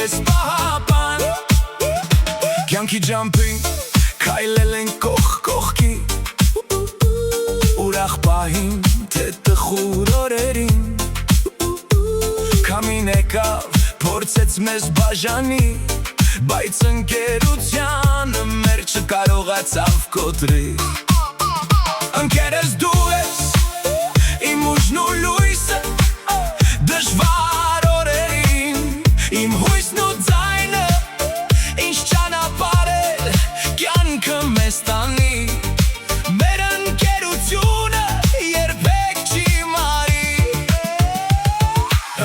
քեզ պահապան Կյանքի ջամփին քայլել են կողք կողքի Ուրախ պահին թե տխուր օրերին Քամին եկավ փորձեց մեզ բաժանի Բայց ընկերությանը մեր չկարողացավ կոտրի Ընկերս դու ես իմ ուժն ու լույսը Դժվար օրերին իմ հույսն ու ձայնը Ինչ ճանապարհել կյանքը մեզ տանի Մեր ընկերությունը երբեք չի մարի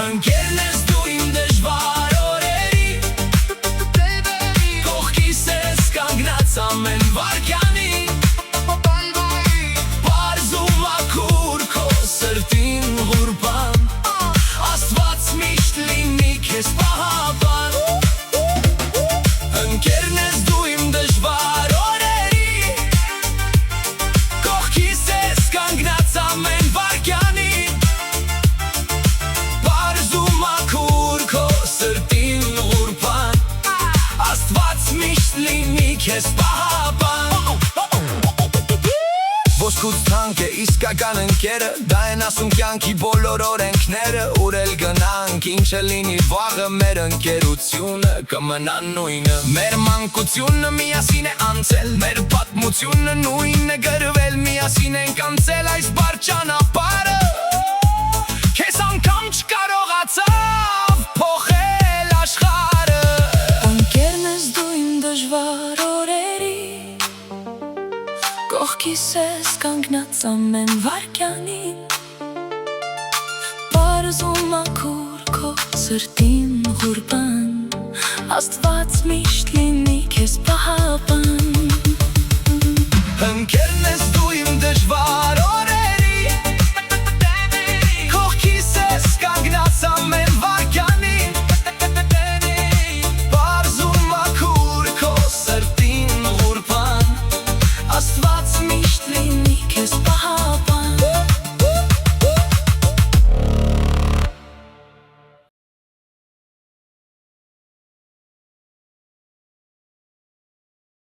Ընկերն ես դու իմ դժվար օրերի Կողքիս ես կանգնած ամեն վայրկյանի Պարզ ու մաքուր քո սրտին ղուրբան Աստված միշտ լինի քեզ պահապան Ընկերն ես դու իմ դժվար օրերի Կողքիս ես կանգնած ամեն վայրկյանի Պարզ ու մաքուր քո սրտին ղուրբան Աստված միշտ լինի քեզ պահապան Ոսկուց թանկ է իսկական ընկերը Դա են ասում կյանքի բոլոր օրենքները Ուր էլ գնանք ինչ է լինի վաղը Մեր ընկերությունը կմնա նույնը Մեր մանկությունը միասին է անցել Մեր պատմությունը նույնն է գրվել Միասին ենք անցել այս բարդ ճանապարհը Քեզ անգամ չկարողացավ փոխել աշխարհը Ընկերն ես դու իմ դժվար օրերի Կողքիս ես կանգնած ամեն վայրկյանին Պարզ ու մաքուր քո սրտին ղուրբան Աստված միշտ լինի քեզ պահապան Ընկերն